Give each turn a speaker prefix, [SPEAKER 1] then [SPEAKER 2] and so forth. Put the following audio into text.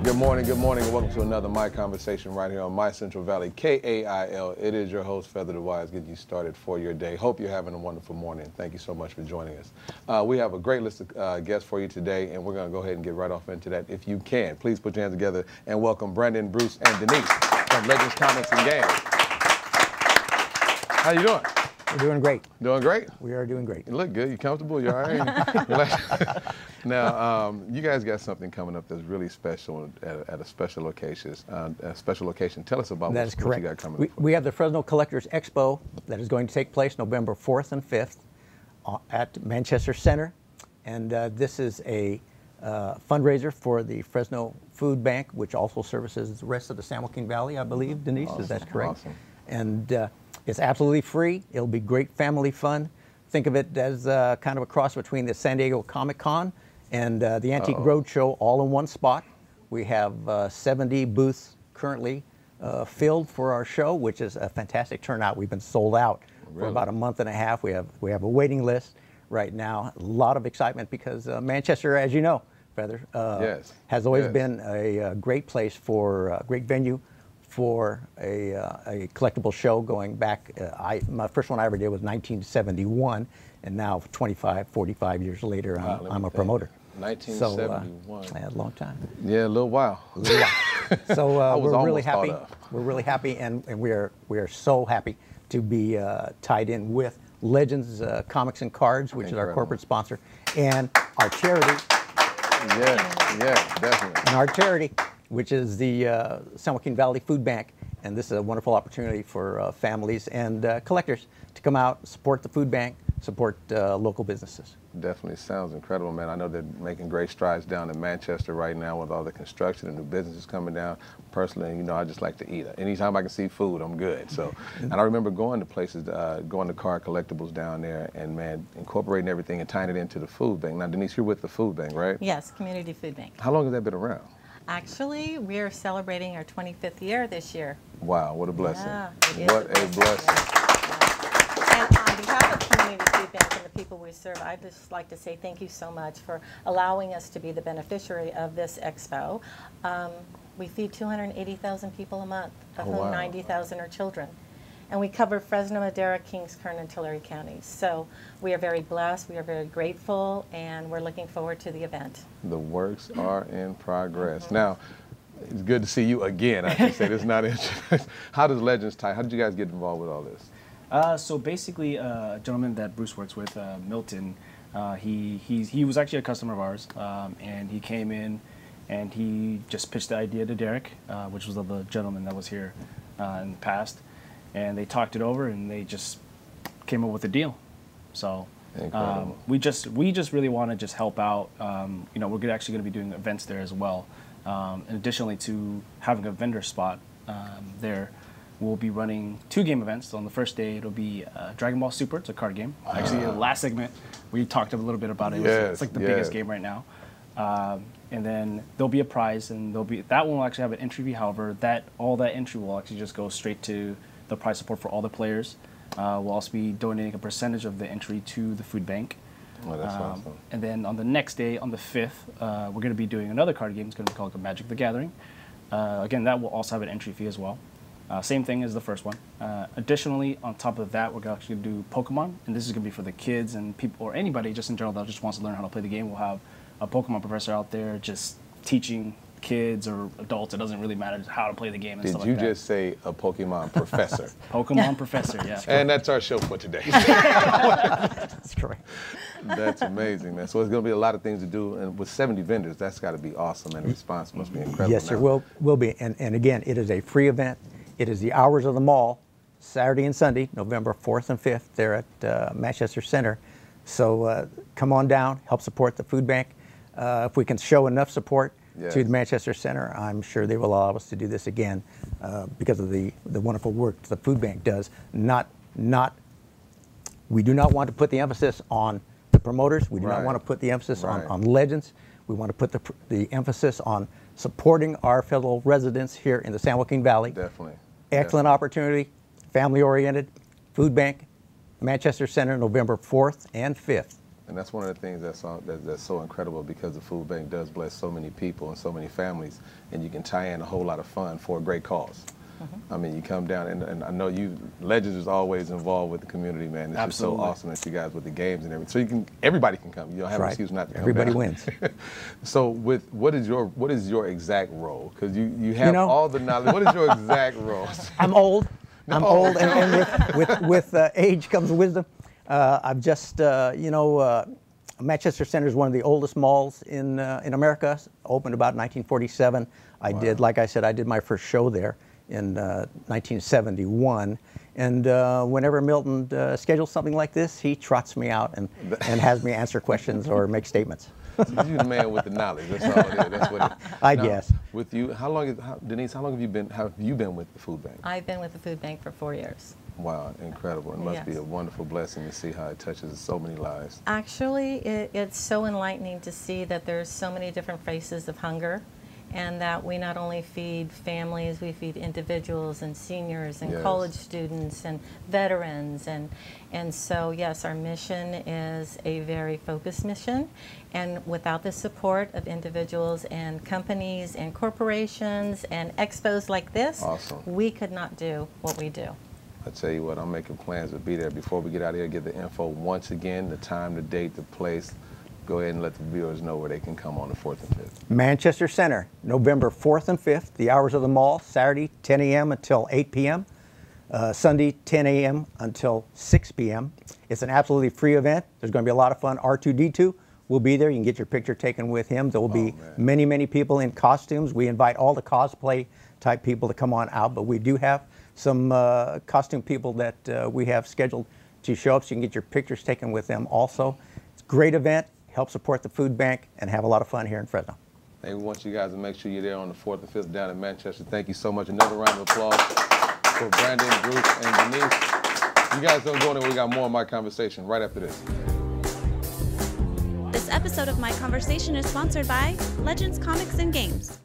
[SPEAKER 1] Good morning, and welcome to another My Conversation right here on My Central Valley, KAIL. It is your host, Feather the Wise, getting you started for your day. Hope you're having a wonderful morning. Thank you so much for joining us. We have a great list of guests for you today, and we're going to go ahead and get right off into that. If you can, please put your hands together and welcome Brandon, Bruce, and Denise from Legends Comics and Games. How you doing?
[SPEAKER 2] We're doing great.
[SPEAKER 1] Doing great?
[SPEAKER 2] We are doing great.
[SPEAKER 1] You look good. You comfortable? You all right? Now, you guys got something coming up that's really special at a special location. Tell us about what you got coming up.
[SPEAKER 2] We have the Fresno Collectors Expo that is going to take place November 4th and 5th at Manchester Center. And this is a fundraiser for the Fresno Food Bank, which also services the rest of the San Joaquin Valley, I believe, Denise,
[SPEAKER 1] awesome.
[SPEAKER 2] Is that correct?
[SPEAKER 1] Awesome.
[SPEAKER 2] And it's absolutely free. It'll be great family fun. Think of it as kind of a cross between the San Diego Comic-Con and the Antique Roadshow all in one spot. We have 70 booths currently filled for our show, which is a fantastic turnout. We've been sold out for about a month and a half. We have a waiting list right now. A lot of excitement because Manchester, as you know, Feather, has always been a great place for a great venue for a collectible show going back. My first one I ever did was 1971, and now 45 years later, I'm a promoter.
[SPEAKER 1] 1971.
[SPEAKER 2] So, a long time.
[SPEAKER 1] Yeah, a little while.
[SPEAKER 2] So we're really happy. We're really happy, and we are so happy to be tied in with Legends Comics and Cards, which is our corporate sponsor, and our charity. Yes, definitely. And our charity, which is the San Joaquin Valley Food Bank. And this is a wonderful opportunity for families and collectors to come out, support the food bank, support local businesses.
[SPEAKER 1] Definitely sounds incredible, man. I know they're making great strides down in Manchester right now with all the construction and new businesses coming down. Personally, you know, I just like to eat. Anytime I can see food, I'm good. So, and I remember going to places, going to Car Collectibles down there, and man, incorporating everything and tying it into the food bank. Now, Denise, you're with the food bank, right?
[SPEAKER 3] Yes, Community Food Bank.
[SPEAKER 1] How long has that been around?
[SPEAKER 3] Actually, we are celebrating our 25th year this year.
[SPEAKER 1] Wow, what a blessing.
[SPEAKER 3] Yeah,
[SPEAKER 1] what a blessing.
[SPEAKER 3] Yeah. And on behalf of Community Food Bank and the people we serve, I'd just like to say thank you so much for allowing us to be the beneficiary of this expo. We feed 280,000 people a month, of whom 90,000 are children. And we cover Fresno, Madera, Kings, Kern, and Tulare counties. So we are very blessed, we are very grateful, and we're looking forward to the event.
[SPEAKER 1] The works are in progress. Now, it's good to see you again, I should say. This is not interesting. How does Legends tie? How did you guys get involved with all this?
[SPEAKER 4] So basically, a gentleman that Bruce works with, Milton, he was actually a customer of ours, and he came in and he just pitched the idea to Derek, which was the gentleman that was here in the past. And they talked it over, and they just came up with a deal. So we just really want to just help out. You know, we're actually going to be doing events there as well. And additionally to having a vendor spot there, we'll be running 2 game events. So on the first day, it'll be Dragon Ball Super. It's a card game. Actually, the last segment we talked a little bit about it. It's like the biggest game right now. And then there'll be a prize, and that one will actually have an entry fee. However, all that entry will actually just go straight to the prize support for all the players. We'll also be donating a percentage of the entry to the food bank.
[SPEAKER 1] Oh, that's awesome.
[SPEAKER 4] And then on the next day, on the 5th, we're going to be doing another card game. It's going to be called Magic the Gathering. Again, that will also have an entry fee as well. Same thing as the first one. Additionally, on top of that, we're actually going to do Pokemon, and this is going to be for the kids and people, or anybody just in general that just wants to learn how to play the game. We'll have a Pokemon professor out there just teaching kids or adults. It doesn't really matter how to play the game and stuff like that.
[SPEAKER 1] Did you just say a Pokemon professor?
[SPEAKER 4] Pokemon professor, yeah.
[SPEAKER 1] And that's our show for today.
[SPEAKER 2] That's correct.
[SPEAKER 1] That's amazing, man. So there's going to be a lot of things to do, and with 70 vendors, that's got to be awesome, and the response must be incredible.
[SPEAKER 2] Yes, sir, will be. And again, it is a free event. It is the hours of the mall, Saturday and Sunday, November 4th and 5th, there at Manchester Center. So come on down, help support the food bank. If we can show enough support to the Manchester Center, I'm sure they will allow us to do this again because of the wonderful work the food bank does. We do not want to put the emphasis on the promoters. We do not want to put the emphasis on Legends. We want to put the emphasis on supporting our fellow residents here in the San Joaquin Valley.
[SPEAKER 1] Definitely.
[SPEAKER 2] Excellent opportunity, family-oriented, food bank, Manchester Center, November 4th and 5th.
[SPEAKER 1] And that's one of the things that's so incredible, because the food bank does bless so many people and so many families, and you can tie in a whole lot of fun for a great cause. I mean, you come down, and I know Legends is always involved with the community, man. It's
[SPEAKER 4] Absolutely.
[SPEAKER 1] just so awesome that you guys with the games and everything. So everybody can come. You don't have an excuse not to come.
[SPEAKER 2] Everybody
[SPEAKER 1] down.
[SPEAKER 2] wins.
[SPEAKER 1] So what is your exact role? Because you have all the knowledge. What is your exact role?
[SPEAKER 2] I'm old. I'm old, and with age comes wisdom. I've just, Manchester Center is one of the oldest malls in America. Opened about 1947. I did, like I said, I did my first show there in 1971. And whenever Milton schedules something like this, he trots me out and has me answer questions or make statements.
[SPEAKER 1] You're the man with the knowledge. That's all it is. That's what it is.
[SPEAKER 2] I guess.
[SPEAKER 1] With you, Denise, how long have you been with the food bank?
[SPEAKER 3] I've been with the food bank for 4 years.
[SPEAKER 1] Wow, incredible. It must be a wonderful blessing to see how it touches so many lives.
[SPEAKER 3] Actually, it's so enlightening to see that there's so many different faces of hunger, and that we not only feed families, we feed individuals and seniors and college students and veterans. And so, yes, our mission is a very focused mission. And without the support of individuals and companies and corporations and expos like this, we could not do what we do.
[SPEAKER 1] I tell you what, I'm making plans to be there. Before we get out of here, get the info once again, the time, the date, the place. Go ahead and let the viewers know where they can come on the 4th and 5th.
[SPEAKER 2] Manchester Center, November 4th and 5th. The hours of the mall, Saturday 10 a.m. until 8 p.m. Sunday 10 a.m. until 6 p.m. It's an absolutely free event. There's going to be a lot of fun. R2-D2 will be there. You can get your picture taken with him. There will be many, many people in costumes. We invite all the cosplay type people to come on out, but we do have some costume people that we have scheduled to show up, so you can get your pictures taken with them also. It's a great event. Help support the food bank and have a lot of fun here in Fresno.
[SPEAKER 1] Hey, we want you guys to make sure you're there on the 4th and 5th down in Manchester. Thank you so much. Another round of applause for Brandon, Bruce, and Denise. You guys don't go anywhere. We got more of My Conversation right after this.
[SPEAKER 5] This episode of My Conversation is sponsored by Legends Comics and Games.